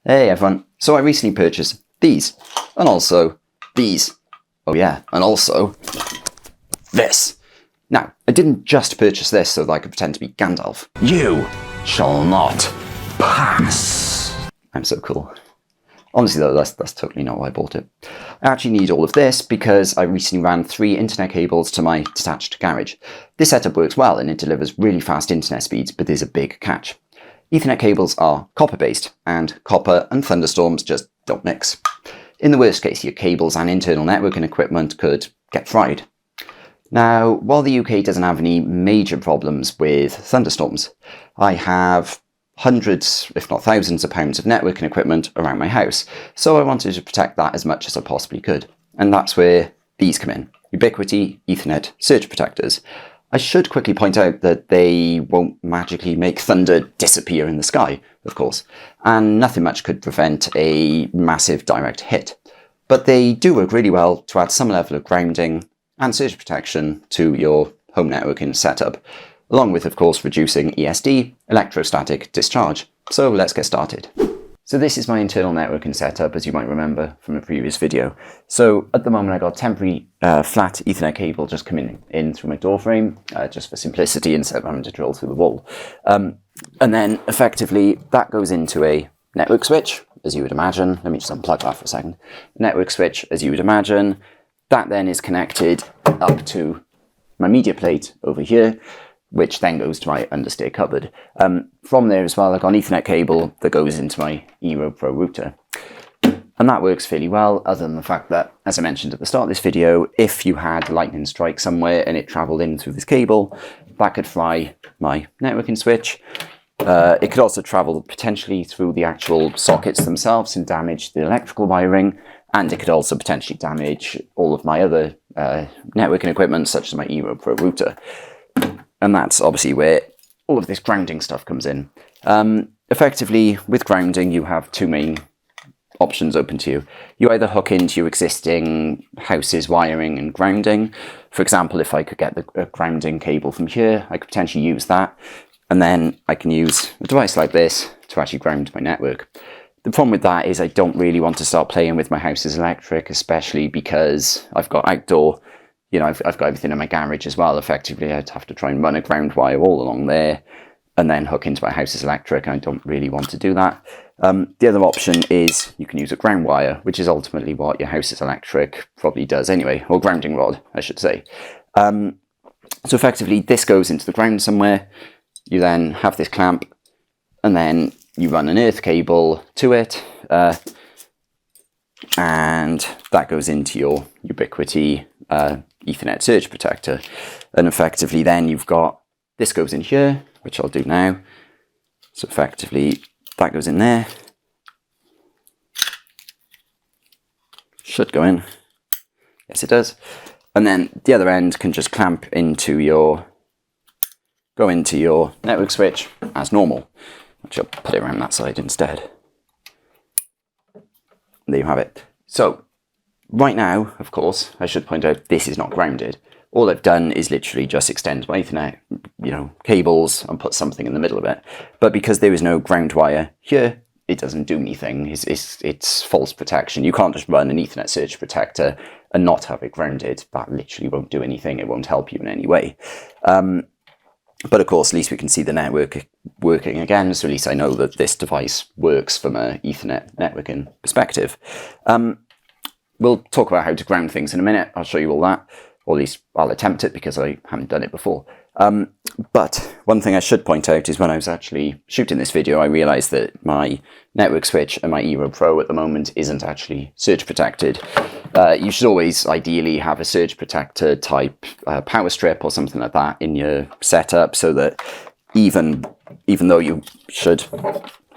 Hey everyone, so I recently purchased these, and also these. Oh yeah, and also this. Now, I didn't just purchase this so that I could pretend to be Gandalf. You shall not pass. I'm so cool. Honestly though, that's totally not why I bought it. I actually need all of this because I recently ran 3 internet cables to my detached garage. This setup works well and it delivers really fast internet speeds, but there's a big catch. Ethernet cables are copper-based, and copper and thunderstorms just don't mix. In the worst case, your cables and internal networking equipment could get fried. Now, while the UK doesn't have any major problems with thunderstorms, I have hundreds, if not thousands of pounds of networking equipment around my house, so I wanted to protect that as much as I possibly could. And that's where these come in. Ubiquiti Ethernet surge protectors. I should quickly point out that they won't magically make thunder disappear in the sky, of course, and nothing much could prevent a massive direct hit. But they do work really well to add some level of grounding and surge protection to your home networking setup, along with, of course, reducing ESD, electrostatic discharge. So let's get started. So this is my internal networking setup, as you might remember from a previous video. So at the moment I got a temporary flat Ethernet cable just coming in through my door frame, just for simplicity instead of having to drill through the wall. And then effectively that goes into a network switch, as you would imagine. Let me just unplug that for a second. Network switch, as you would imagine. That then is connected up to my media plate over here, which then goes to my understair cupboard. From there as well, I've got an Ethernet cable that goes into my Eero Pro router. And that works fairly well, other than the fact that, as I mentioned at the start of this video, if you had lightning strike somewhere and it travelled in through this cable, that could fry my networking switch. It could also travel potentially through the actual sockets themselves and damage the electrical wiring, and it could also potentially damage all of my other networking equipment, such as my Eero Pro router. And that's obviously where all of this grounding stuff comes in. Effectively, with grounding, you have 2 main options open to you. You either hook into your existing house's wiring and grounding. For example, if I could get the grounding cable from here, I could potentially use that. And then I can use a device like this to actually ground my network. The problem with that is I don't really want to start playing with my house's electric, especially because I've got outdoor. You know, I've got everything in my garage as well. Effectively, I'd have to try and run a ground wire all along there and then hook into my house's electric. I don't really want to do that. The other option is you can use a ground wire, which is ultimately what your house's electric probably does anyway, or grounding rod, I should say. So effectively, this goes into the ground somewhere. You then have this clamp, and then you run an earth cable to it, and that goes into your Ubiquiti Ethernet surge protector. And effectively then you've got, this goes in here, which I'll do now. So effectively that goes in there. Should go in. Yes, it does. And then the other end can just clamp into your, go into your network switch as normal. Actually, I'll put it around that side instead. There you have it. So right now, of course, I should point out this is not grounded. All I've done is literally just extend my Ethernet, cables and put something in the middle of it. But because there is no ground wire here, it doesn't do anything. It's false protection. You can't just run an Ethernet surge protector and not have it grounded. That literally won't do anything. It won't help you in any way. But of course, at least we can see the network working again, so at least I know that this device works from an Ethernet networking perspective. We'll talk about how to ground things in a minute. I'll show you all that, or at least I'll attempt it because I haven't done it before. But one thing I should point out is when I was actually shooting this video, I realised that my network switch and my Eero Pro at the moment isn't actually surge protected. You should always ideally have a surge protector type power strip or something like that in your setup, so that even though you should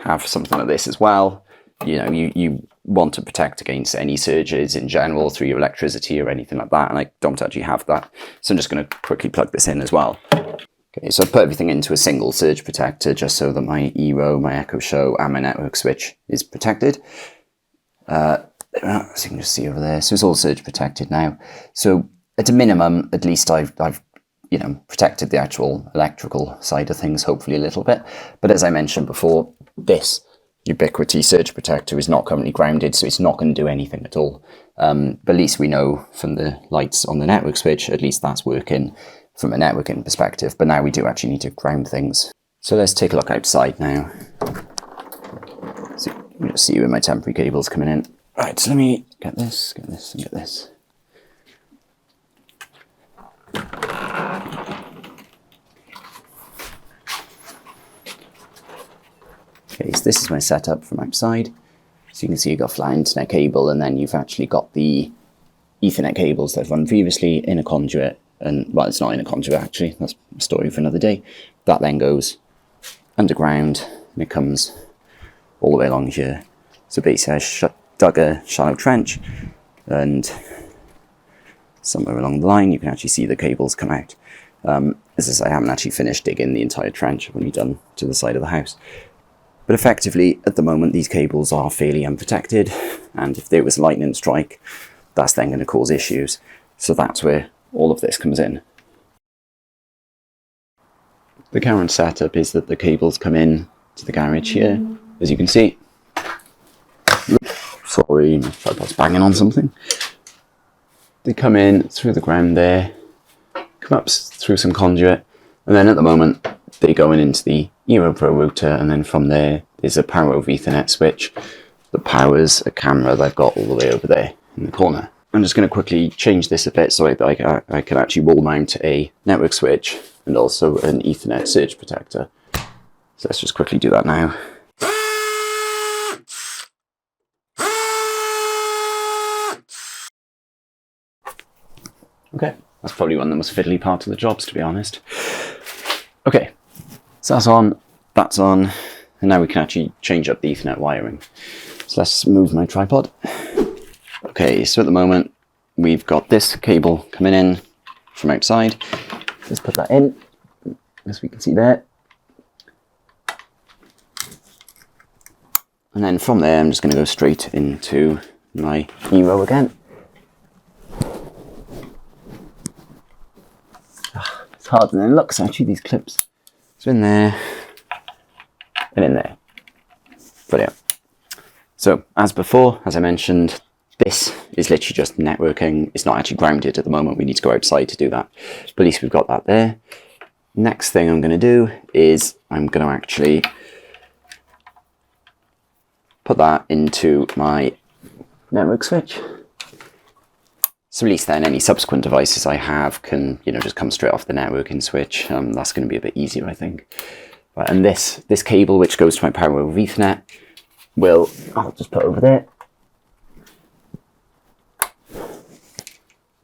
have something like this as well, you want to protect against any surges in general through your electricity or anything like that, and I don't actually have that. So I'm just going to quickly plug this in as well. Okay, so I've put everything into a single surge protector just so that my Eero, my Echo Show and my network switch is protected. As you can just see over there, so it's all surge protected now. So at a minimum, at least I've protected the actual electrical side of things, hopefully a little bit. But as I mentioned before, this Ubiquiti surge protector is not currently grounded, so it's not going to do anything at all. But at least we know from the lights on the network switch, at least that's working from a networking perspective. But now we do actually need to ground things. So let's take a look outside now. So you'll see where my temporary cable's coming in. Right, so let me get this, and get this. Okay, so this is my setup from outside. So you can see you've got a flat internet cable, and then you've actually got the Ethernet cables that run previously in a conduit. And, well, it's not in a conduit actually, that's a story for another day. That then goes underground, and it comes all the way along here. So basically I dug a shallow trench, and somewhere along the line you can actually see the cables come out. As I say, I haven't actually finished digging the entire trench, I've only done to the side of the house. But effectively, at the moment, these cables are fairly unprotected, and if there was a lightning strike, that's then going to cause issues. So that's where all of this comes in. The current setup is that the cables come in to the garage here, as you can see. Sorry, my tripod's banging on something. They come in through the ground there, come up through some conduit, and then at the moment they go into the Eero Pro router, and then from there there's a power over Ethernet switch that powers a camera that I've got all the way over there in the corner. I'm just going to quickly change this a bit so I can actually wall mount a network switch and also an Ethernet surge protector. So let's just quickly do that now. Okay, that's probably one of the most fiddly parts of the jobs, to be honest. Okay, so that's on, and now we can actually change up the Ethernet wiring. So let's move my tripod. Okay, so at the moment we've got this cable coming in from outside. Let's put that in, as we can see there. And then from there I'm just going to go straight into my Eero again. It's harder than it looks actually, these clips. So in there, and in there. Brilliant. So as before, as I mentioned, this is literally just networking. It's not actually grounded at the moment. We need to go outside to do that. But at least we've got that there. Next thing I'm going to do is I'm going to actually put that into my network switch. So at least then any subsequent devices I have can, just come straight off the networking switch. That's going to be a bit easier, I think. Right, and this cable, which goes to my power over Ethernet, I'll just put over there.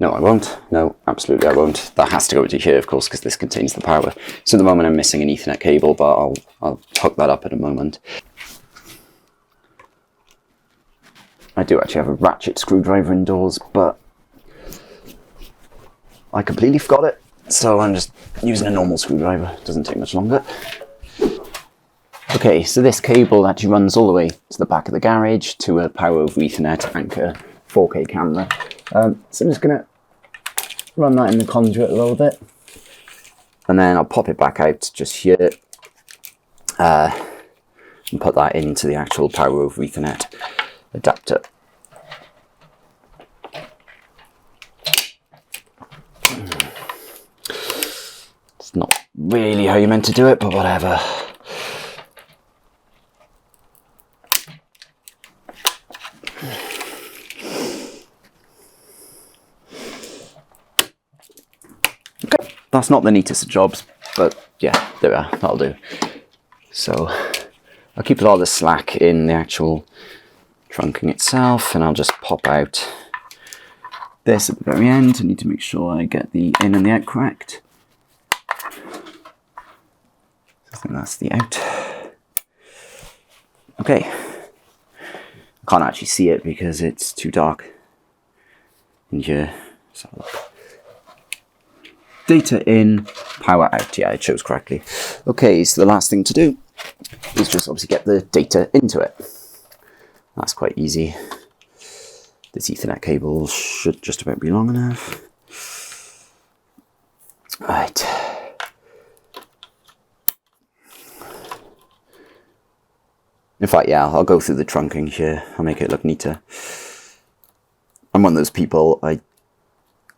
No, I won't. No, absolutely I won't. That has to go into here, of course, because this contains the power. So at the moment I'm missing an Ethernet cable, but I'll hook that up in a moment. I do actually have a ratchet screwdriver indoors, but I completely forgot it. So I'm just using a normal screwdriver. It doesn't take much longer. Okay, so this cable actually runs all the way to the back of the garage to a power over Ethernet Anchor 4K camera. So I'm just going to run that in the conduit a little bit, and then I'll pop it back out just here and put that into the actual power over Ethernet adapter. It's not really how you're meant to do it, but whatever. Okay, that's not the neatest of jobs, but yeah, there we are, that'll do. So I'll keep a lot of the slack in the actual trunking itself, and I'll just pop out this at the very end. I need to make sure I get the in and the out correct. I think that's the out. Okay. I can't actually see it because it's too dark in here. So look. Data in, power out. Yeah, it shows correctly. Okay, so the last thing to do is just obviously get the data into it. That's quite easy. This Ethernet cable should just about be long enough. Right. In fact, yeah, I'll go through the trunking here. I'll make it look neater. I'm one of those people, I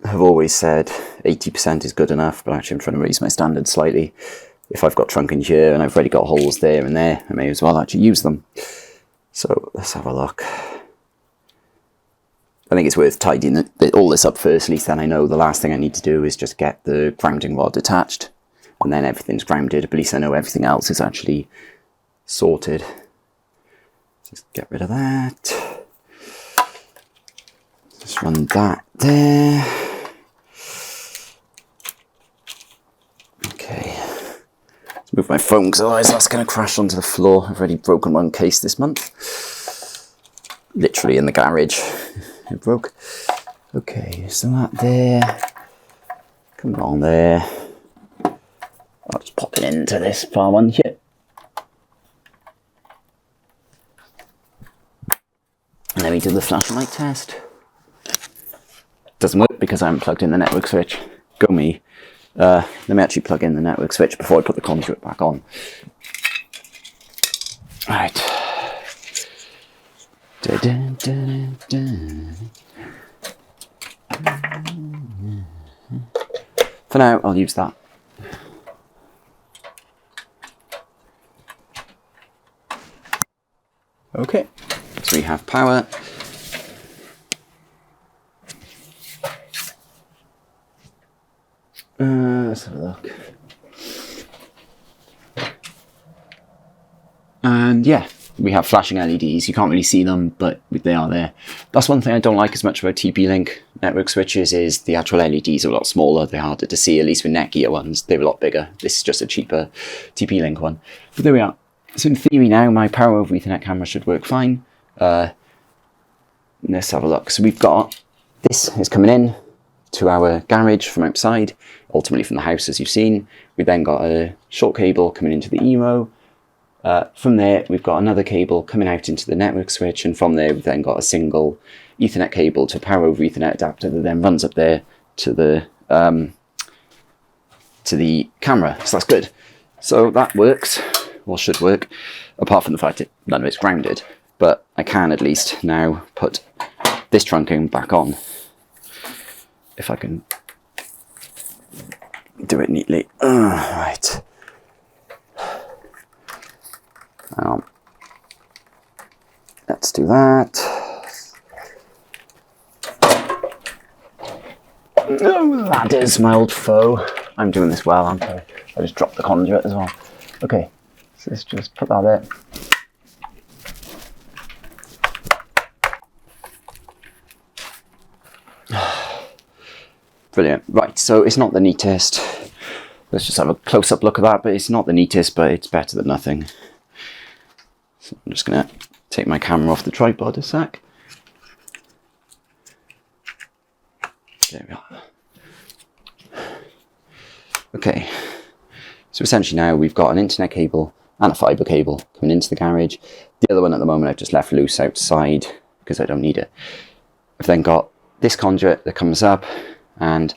have always said 80% is good enough, but actually I'm trying to raise my standards slightly. If I've got trunking here and I've already got holes there and there, I may as well actually use them. So let's have a look. I think it's worth tidying all this up first, at least then I know the last thing I need to do is just get the grounding rod attached, and then everything's grounded, but at least I know everything else is actually sorted. Just get rid of that. Just run that there. Okay. Let's move my phone because otherwise that's going to crash onto the floor. I've already broken one case this month. Literally in the garage. It broke. Okay, so that there. Come along there. I'll just pop it into this far one here. And then we do the flashlight test. Doesn't work because I haven't plugged in the network switch. Go me. Let me actually plug in the network switch before I put the conduit back on. Right. For now, I'll use that. Okay, so we have power. Let's have a look. And yeah, we have flashing LEDs. You can't really see them, but they are there. That's one thing I don't like as much about TP-Link network switches is the actual LEDs are a lot smaller. They're harder to see, at least with Netgear ones. They're a lot bigger. This is just a cheaper TP-Link one. But there we are. So in theory now, my power over Ethernet camera should work fine. Let's have a look. So we've got, this is coming in to our garage from outside, ultimately from the house as you've seen. We've then got a short cable coming into the EMO. From there, we've got another cable coming out into the network switch, and from there, we've then got a single Ethernet cable to power over Ethernet adapter that then runs up there to the camera. So that's good. So that works, or should work, apart from the fact that none of it's grounded. But I can at least now put this trunking back on, if I can do it neatly. Right. Let's do that. Oh, ladders, my old foe. I'm doing this well, aren't I? I just dropped the conduit as well. Okay, so let's just put that there. Brilliant. Right, so it's not the neatest. Let's just have a close-up look at that, but it's not the neatest, but it's better than nothing. So I'm just going to take my camera off the tripod a sec. There we are. Okay, so essentially now we've got an internet cable and a fibre cable coming into the garage. The other one at the moment I've just left loose outside because I don't need it. I've then got this conduit that comes up, and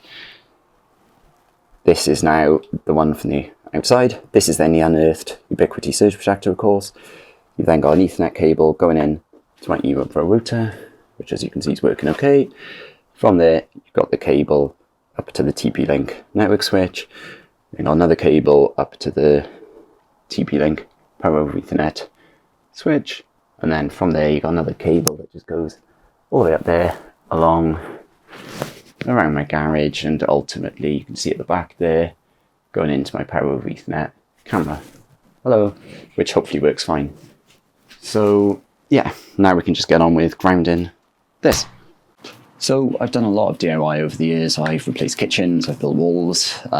this is now the one from the outside. This is then the unearthed Ubiquiti surge protector, of course. You've then got an Ethernet cable going in to my Evo Pro router, which as you can see is working okay. From there, you've got the cable up to the TP-Link network switch. You've got another cable up to the TP-Link power over Ethernet switch. And then from there, you've got another cable that just goes all the way up there, along, around my garage, and ultimately, you can see at the back there, going into my power over Ethernet camera. Hello, which hopefully works fine. So yeah, now we can just get on with grounding this. So I've done a lot of DIY over the years. I've replaced kitchens, I've built walls, but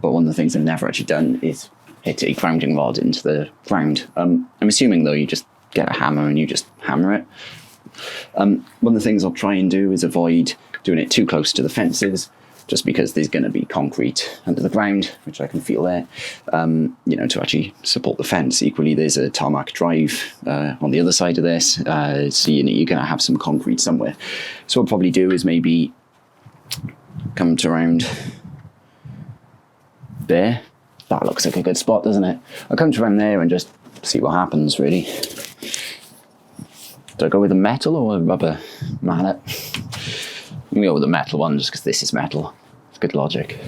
one of the things I've never actually done is hit a grounding rod into the ground. I'm assuming though you just get a hammer and you just hammer it. One of the things I'll try and do is avoid doing it too close to the fences, just because there's going to be concrete under the ground, which I can feel there, you know, to actually support the fence. Equally, there's a tarmac drive on the other side of this, so you know, you're going to have some concrete somewhere. So what I'll probably do is maybe come to around there. That looks like a good spot, doesn't it? I'll come to around there and just see what happens, really. Do I go with a metal or a rubber mallet? I'm going to go with the metal one just because this is metal. It's good logic.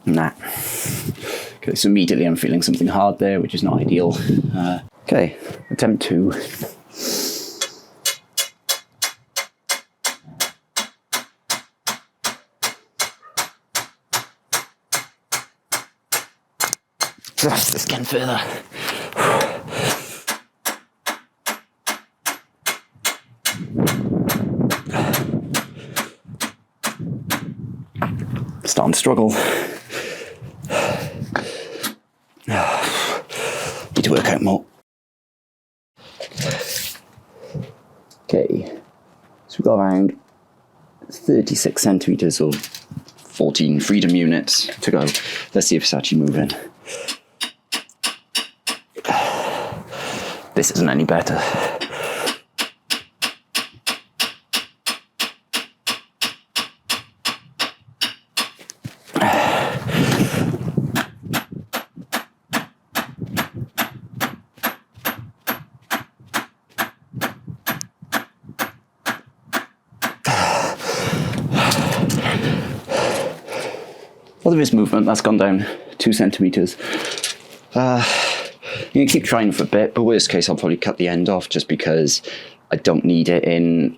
Nah. Okay, so immediately I'm feeling something hard there, which is not ideal. Okay, attempt 2. Thrust the skin further. Starting to struggle. Need to work out more. Okay, so we've got around 36 centimeters or 14 freedom units to go. Let's see if it's actually moving. This isn't any better. Well, there is movement. That's gone down 2 centimeters. You can keep trying for a bit, but worst case, I'll probably cut the end off just because I don't need it in,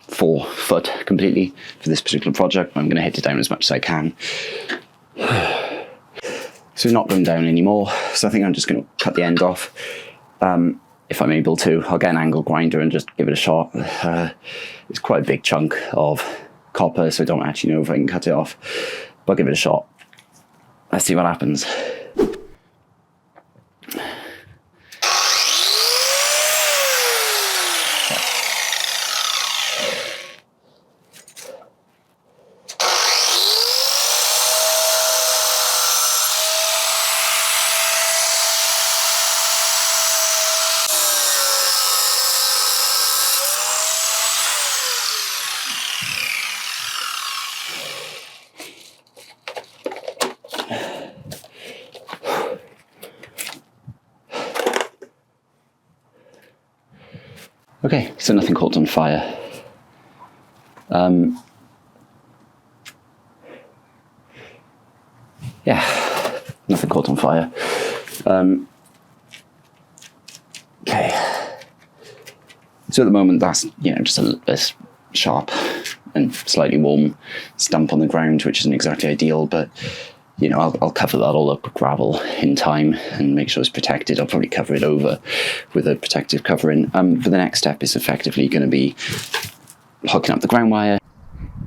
4 foot completely for this particular project. I'm going to hit it down as much as I can. So it's not going down anymore. So I think I'm just going to cut the end off. If I'm able to, I'll get an angle grinder and just give it a shot. It's quite a big chunk of copper, so I don't actually know if I can cut it off. But I'll give it a shot. Let's see what happens. Okay, so nothing caught on fire. Yeah, nothing caught on fire. Okay. So at the moment that's, just a sharp and slightly warm stump on the ground, which isn't exactly ideal, but I'll cover that all up with gravel in time and make sure it's protected. I'll probably cover it over with a protective covering. But the next step is effectively going to be hooking up the ground wire.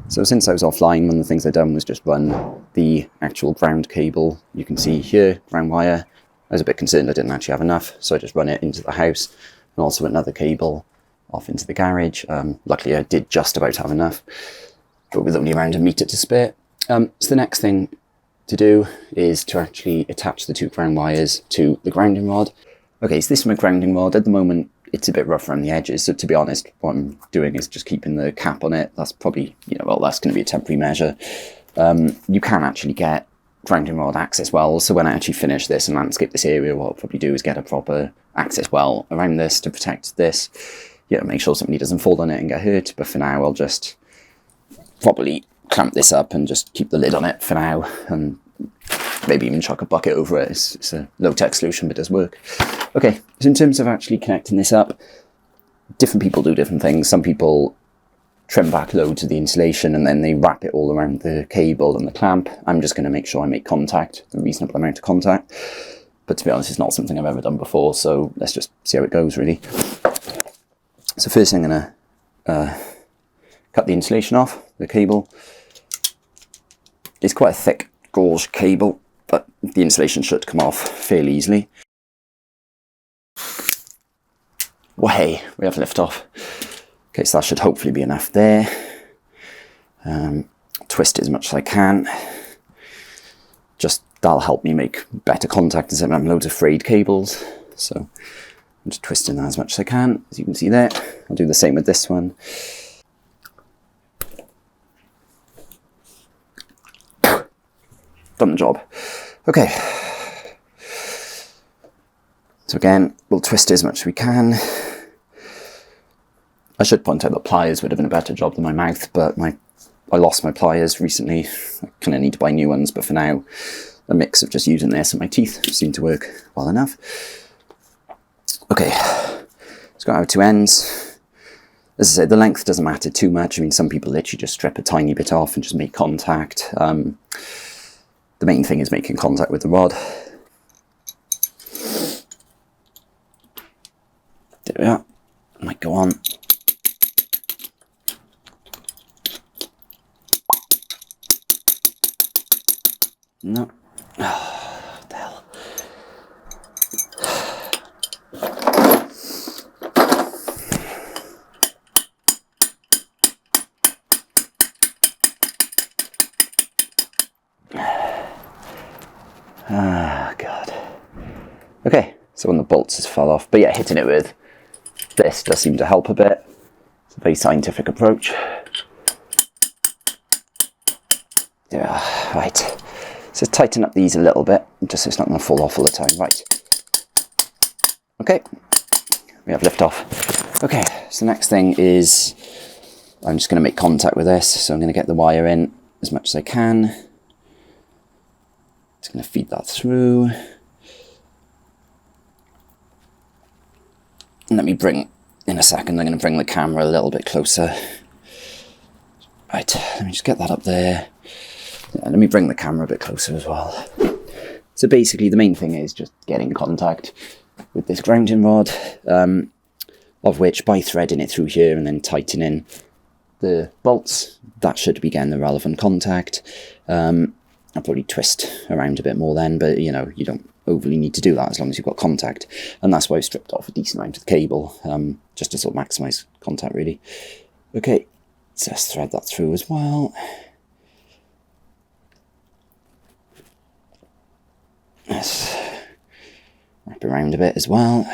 So since I was offline, one of the things I've done was just run the actual ground cable. You can see here, ground wire. I was a bit concerned I didn't actually have enough, so I just run it into the house and also another cable off into the garage. Luckily I did just about have enough, but with only around a metre to spare. So the next thing to do is to actually attach the 2 ground wires to the grounding rod. Okay, so this is my grounding rod. At the moment, it's a bit rough around the edges, so to be honest, what I'm doing is just keeping the cap on it. That's probably, that's going to be a temporary measure. You can actually get grounding rod access wells, so when I actually finish this and landscape this area, what I'll probably do is get a proper access well around this to protect this. Make sure somebody doesn't fall on it and get hurt, but for now I'll just probably clamp this up and just keep the lid on it for now, and maybe even chuck a bucket over it. It's a low-tech solution, but does work. Okay, so in terms of actually connecting this up, different people do different things. Some people trim back loads of the insulation and then they wrap it all around the cable and the clamp. I'm just going to make sure I make contact, the reasonable amount of contact. But to be honest, it's not something I've ever done before, so let's just see how it goes, really. So first I'm going to cut the insulation off, the cable. It's quite a thick gauze cable, but the insulation should come off fairly easily. Well, hey, we have lift off. Okay, so that should hopefully be enough there. Twist it as much as I can. Just that'll help me make better contact instead of having loads of frayed cables. So I'm just twisting that as much as I can, as you can see there. I'll do the same with this one. Done the job. Okay. So again, we'll twist it as much as we can. I should point out that pliers would have been a better job than my mouth, but I lost my pliers recently. I kind of need to buy new ones, but for now, a mix of just using this and my teeth seem to work well enough. Okay, it's got our two ends. As I said, the length doesn't matter too much. I mean, some people literally just strip a tiny bit off and just make contact. The main thing is making contact with the rod. There we are. Might go on. No. Oh, what the hell. Ah, God. Okay, so when the bolts just fell off, but yeah, hitting it with this does seem to help a bit. It's a very scientific approach. Yeah, right. So tighten up these a little bit, just so it's not going to fall off all the time. Right. Okay, we have lift off. Okay, so the next thing is I'm just going to make contact with this. So I'm going to get the wire in as much as I can. Just going to feed that through. And let me bring, in a second, I'm going to bring the camera a little bit closer. Right, let me just get that up there. Yeah, let me bring the camera a bit closer as well. So basically the main thing is just getting contact with this grounding rod, of which by threading it through here and then tightening the bolts, that should begin the relevant contact. I'll probably twist around a bit more then, but you know, you don't overly need to do that as long as you've got contact. And that's why I've stripped off a decent amount of the cable, just to sort of maximise contact really. Okay, so let's thread that through as well. Let's wrap around a bit as well.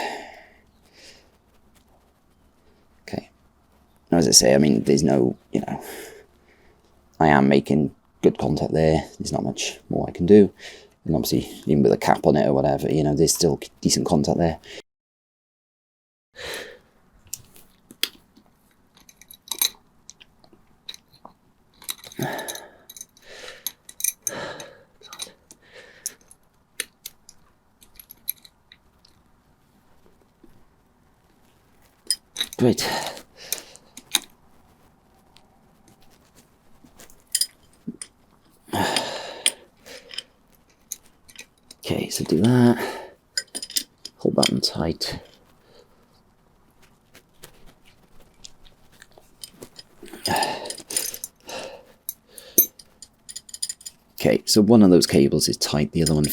Okay. Now, as I say, I mean, there's no, you know, I am making good contact there. There's not much more I can do. And obviously, even with a cap on it or whatever, you know, there's still decent contact there. Great. Okay, so do that. Hold that one tight. Okay, so one of those cables is tight, the other one...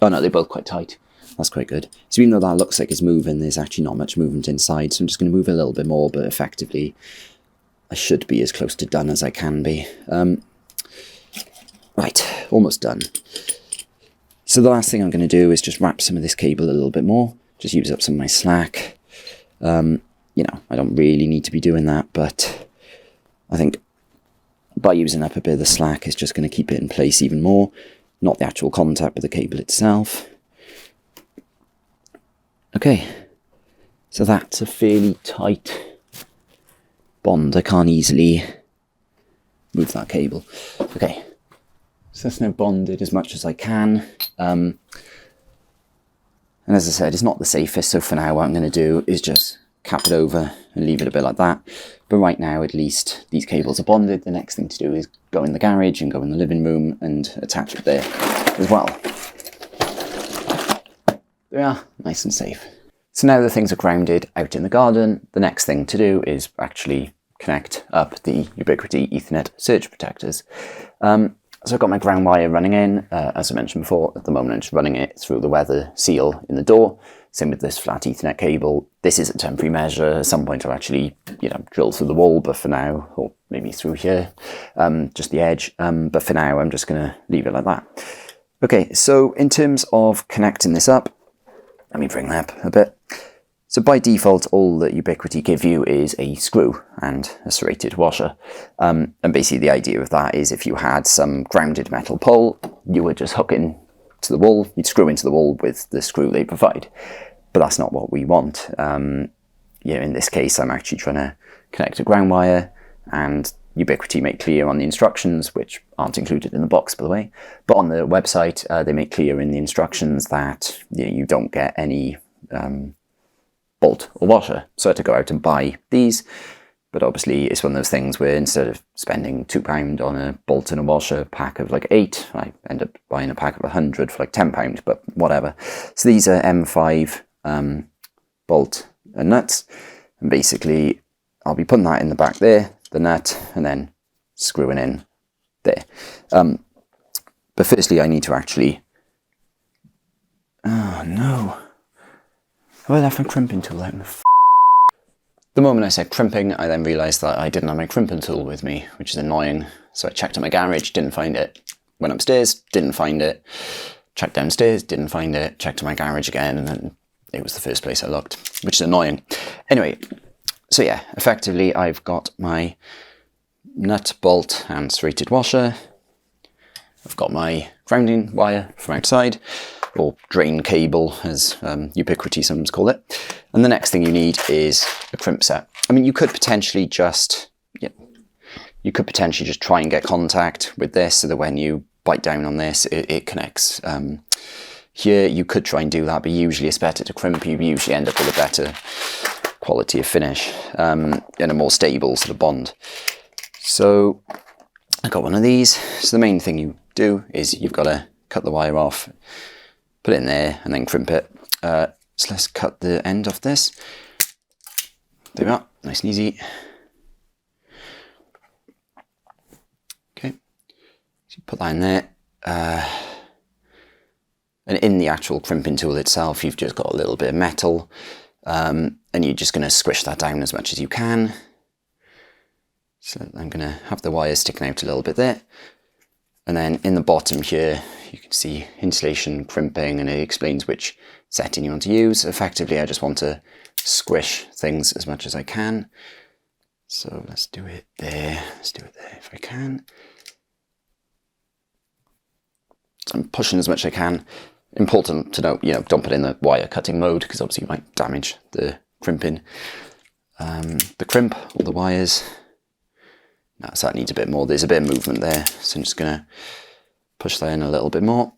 Oh no, they're both quite tight. That's quite good. So even though that looks like it's moving, there's actually not much movement inside, so I'm just going to move a little bit more, but effectively I should be as close to done as I can be. Right, almost done. So the last thing I'm going to do is just wrap some of this cable a little bit more, just use up some of my slack. You know, I don't really need to be doing that, but I think by using up a bit of the slack, it's just going to keep it in place even more, not the actual contact with the cable itself. Okay, so that's a fairly tight bond. I can't easily move that cable. Okay, so that's now bonded as much as I can. And as I said, it's not the safest, so for now what I'm going to do is just cap it over and leave it a bit like that. But right now, at least, these cables are bonded. The next thing to do is go in the garage and go in the living room and attach it there as well. They are nice and safe. So now that things are grounded out in the garden, the next thing to do is actually connect up the Ubiquiti Ethernet surge protectors. So I've got my ground wire running in, as I mentioned before. At the moment I'm just running it through the weather seal in the door. Same with this flat Ethernet cable. This is a temporary measure. At some point I'll actually, you know, drill through the wall, but for now, or maybe through here, just the edge. But for now I'm just going to leave it like that. Okay, so in terms of connecting this up, Let me bring that up a bit. So by default, all that Ubiquiti give you is a screw and a serrated washer. And basically the idea of that is if you had some grounded metal pole, you would just hook in to the wall, you'd screw into the wall with the screw they provide. But that's not what we want. In this case, I'm actually trying to connect a ground wire, and Ubiquiti make clear on the instructions, which aren't included in the box, by the way, but on the website, they make clear in the instructions that you don't get any bolt or washer. So I had to go out and buy these, but obviously it's one of those things where instead of spending £2 on a bolt and a washer pack of like 8, I end up buying a pack of 100 for like £10, but whatever. So these are M5 bolt and nuts, and basically I'll be putting that in the back there, the nut, and then screwing in there. But firstly I need to actually, oh no, have I left my crimping tool out in the moment I said crimping, I then realised that I didn't have my crimping tool with me, which is annoying. So I checked at my garage, didn't find it. Went upstairs, didn't find it. Checked downstairs, didn't find it. Checked at my garage again, and then it was the first place I looked, which is annoying. Anyway, so yeah, effectively I've got my nut, bolt and serrated washer. I've got my grounding wire from outside, or drain cable as Ubiquiti some call it. And the next thing you need is a crimp set. I mean, you could potentially just try and get contact with this so that when you bite down on this, it connects. Here, you could try and do that, but usually it's better to crimp. You usually end up with a better quality of finish and a more stable sort of bond. So I got one of these. So the main thing you do is you've got to cut the wire off, put it in there, and then crimp it. So let's cut the end off this. There we are, nice and easy. Okay, so put that in there. And in the actual crimping tool itself, you've just got a little bit of metal, and you're just going to squish that down as much as you can. So I'm going to have the wire sticking out a little bit there. And then in the bottom here, you can see insulation crimping, and it explains which setting you want to use. Effectively, I just want to squish things as much as I can. So let's do it there. Let's do it there if I can. So I'm pushing as much as I can. Important to note, don't put in the wire cutting mode, because obviously you might damage the crimping. The crimp, all the wires. Now, so that needs a bit more. There's a bit of movement there, so I'm just going to push that in a little bit more.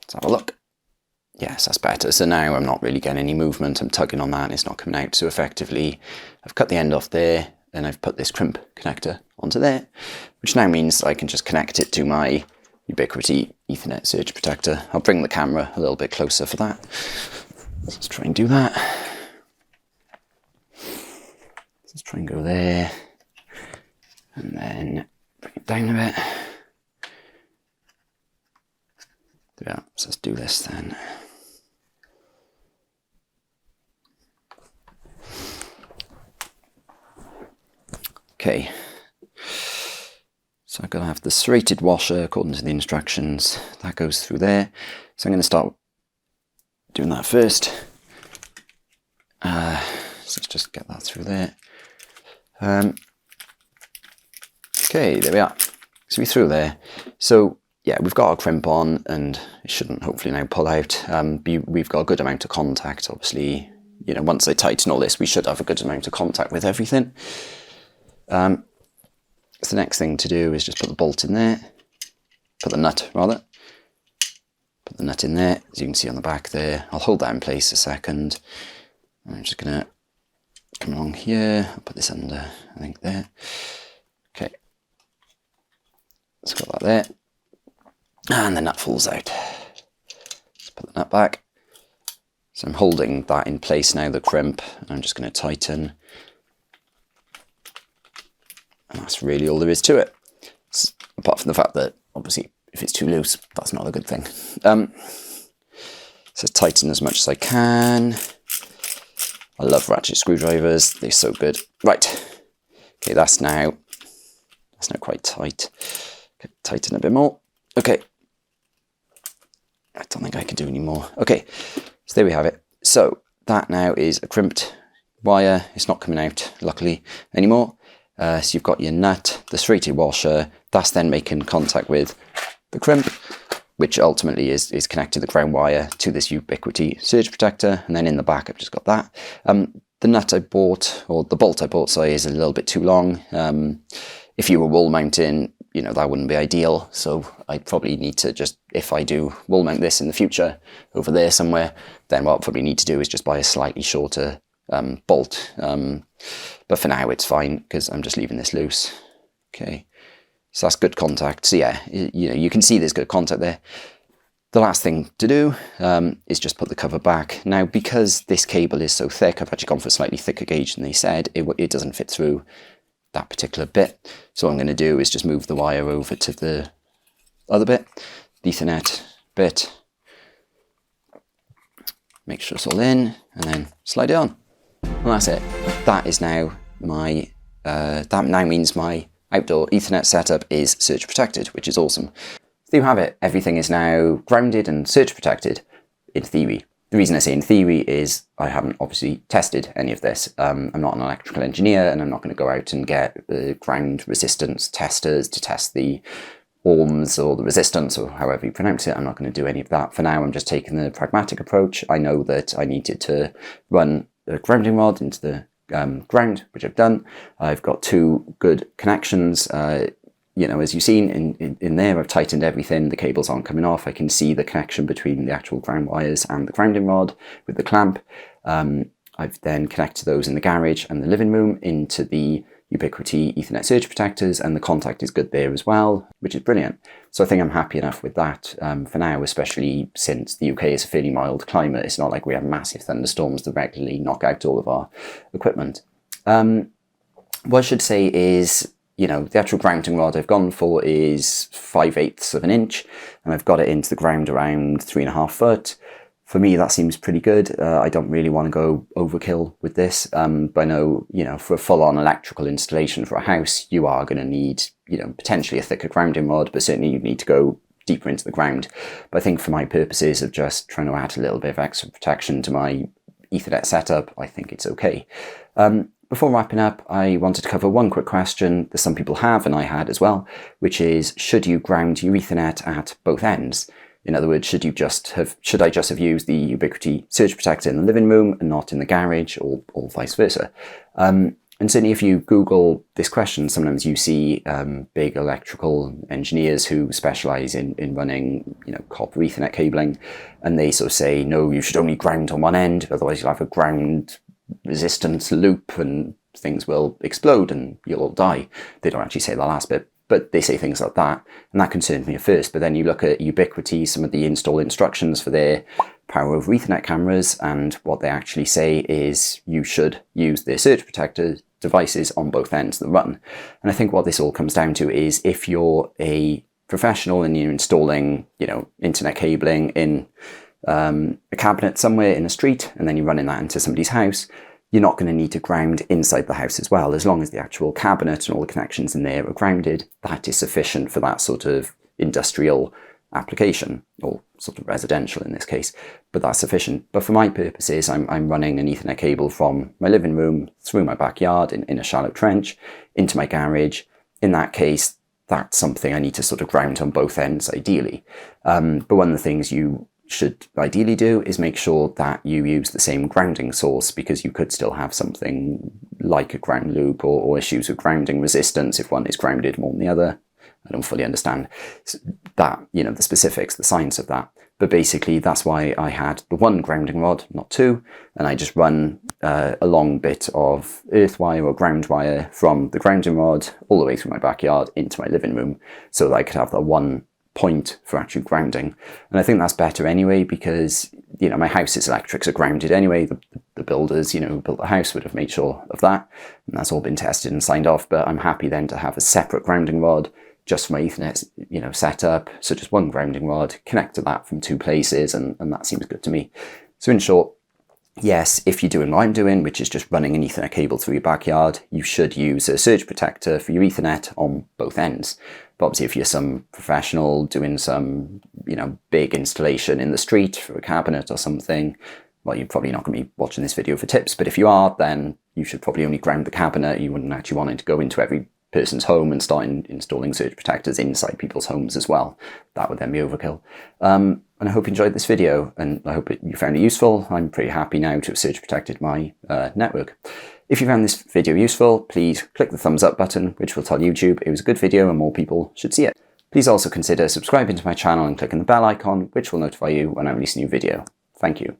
Let's have a look. Yes, that's better. So now I'm not really getting any movement. I'm tugging on that and it's not coming out. So effectively, I've cut the end off there, and I've put this crimp connector onto there, which now means I can just connect it to my Ubiquiti Ethernet surge protector. I'll bring the camera a little bit closer for that. Let's try and do that. Let's try and go there, and then bring it down a bit. Yeah, so let's do this then. Okay, so I've got to have the serrated washer according to the instructions. That goes through there. So I'm going to start doing that first. So let's just get that through there. Okay, there we are. So we through there. So yeah, we've got our crimp on, and it shouldn't hopefully now pull out. We've got a good amount of contact, obviously. Once they tighten all this, we should have a good amount of contact with everything. So the next thing to do is just put the bolt in there, put the nut rather, put the nut in there, as you can see on the back there. I'll hold that in place a second. I'm just going to come along here, I'll put this under, I think there. Okay, let's got that there. And the nut falls out. Let's put the nut back. So I'm holding that in place now, the crimp, and I'm just going to tighten. And that's really all there is to it. Apart from the fact that, obviously, if it's too loose, that's not a good thing. So tighten as much as I can. I love ratchet screwdrivers, they're so good. Right, okay, that's now quite tight. Tighten a bit more. Okay, I don't think I can do any more. Okay, so there we have it. So that now is a crimped wire. It's not coming out, luckily, anymore. So you've got your nut, the serrated washer, that's then making contact with the crimp, which ultimately is connecting the ground wire to this Ubiquiti surge protector. And then in the back, I've just got that. The nut I bought, or the bolt I bought, sorry, is a little bit too long. If you were wall mounting, you know, that wouldn't be ideal. So I'd probably need to just, if I do wall mount this in the future over there somewhere, then what I'll probably need to do is just buy a slightly shorter bolt. But for now it's fine because I'm just leaving this loose. Okay, so that's good contact. So yeah, you know, you can see there's good contact there. The last thing to do is just put the cover back. Now, because this cable is so thick, I've actually gone for a slightly thicker gauge than they said. It doesn't fit through that particular bit. So what I'm going to do is just move the wire over to the other bit, the Ethernet bit. Make sure it's all in, and then slide it on. And that's it. That is now my, that now means my outdoor Ethernet setup is surge protected, which is awesome. There you have it. Everything is now grounded and surge protected in theory. The reason I say in theory is I haven't obviously tested any of this. I'm not an electrical engineer, and I'm not going to go out and get ground resistance testers to test the ohms or the resistance, or however you pronounce it. I'm not going to do any of that. For now, I'm just taking the pragmatic approach. I know that I needed to run a grounding rod into the ground, which I've done. I've got two good connections. You know, as you've seen in there, I've tightened everything. The cables aren't coming off. I can see the connection between the actual ground wires and the grounding rod with the clamp. I've then connected those in the garage and the living room into the Ubiquiti Ethernet surge protectors, and the contact is good there as well, which is brilliant. So I think I'm happy enough with that for now, especially since the UK is a fairly mild climate. It's not like we have massive thunderstorms that regularly knock out all of our equipment. What I should say is, you know, the actual grounding rod I've gone for is 5/8 of an inch, and I've got it into the ground around 3.5 foot. For me, that seems pretty good. I don't really want to go overkill with this, but I know, you know, for a full-on electrical installation for a house, you are going to need, you know, potentially a thicker grounding rod, but certainly you need to go deeper into the ground. But I think for my purposes of just trying to add a little bit of extra protection to my Ethernet setup, I think it's okay. Before wrapping up, I wanted to cover one quick question that some people have, and I had as well, which is, should you ground your Ethernet at both ends? In other words, should I just have used the Ubiquiti surge protector in the living room and not in the garage, or vice versa? And certainly if you Google this question, sometimes you see big electrical engineers who specialize in running, you know, copper Ethernet cabling, and they sort of say, no, you should only ground on one end, otherwise you'll have a ground resistance loop and things will explode and you'll all die. They don't actually say the last bit, but they say things like that, and that concerned me at first. But then you look at Ubiquiti, some of the install instructions for their power over Ethernet cameras, and what they actually say is you should use their surge protector devices on both ends of the run. And I think what this all comes down to is, if you're a professional and you're installing, you know, internet cabling in a cabinet somewhere in a street, and then you're running that into somebody's house, you're not going to need to ground inside the house as well. As long as the actual cabinet and all the connections in there are grounded, that is sufficient for that sort of industrial application, or sort of residential in this case, but that's sufficient. But for my purposes, I'm running an Ethernet cable from my living room through my backyard in a shallow trench into my garage. In that case, that's something I need to sort of ground on both ends ideally. But one of the things you should ideally do is make sure that you use the same grounding source, because you could still have something like a ground loop or issues with grounding resistance if one is grounded more than the other. I don't fully understand that, you know, the specifics, the science of that. But basically, that's why I had the one grounding rod, not two, and I just run a long bit of earth wire or ground wire from the grounding rod all the way through my backyard into my living room, so that I could have the one point for actual grounding. And I think that's better anyway, because, you know, my house's electrics are grounded anyway. The builders, you know, who built the house would have made sure of that, and that's all been tested and signed off. But I'm happy then to have a separate grounding rod just for my Ethernet, setup. So just one grounding rod, connect to that from 2 places, and that seems good to me. So in short, yes, if you're doing what I'm doing, which is just running an Ethernet cable through your backyard, you should use a surge protector for your Ethernet on both ends. But obviously, if you're some professional doing some, big installation in the street for a cabinet or something, well, you're probably not going to be watching this video for tips. But if you are, then you should probably only ground the cabinet. You wouldn't actually want it to go into every person's home and start installing surge protectors inside people's homes as well. That would then be overkill. And I hope you enjoyed this video, and I hope you found it useful. I'm pretty happy now to have surge protected my network. If you found this video useful, please click the thumbs up button, which will tell YouTube it was a good video and more people should see it. Please also consider subscribing to my channel and clicking the bell icon, which will notify you when I release a new video. Thank you.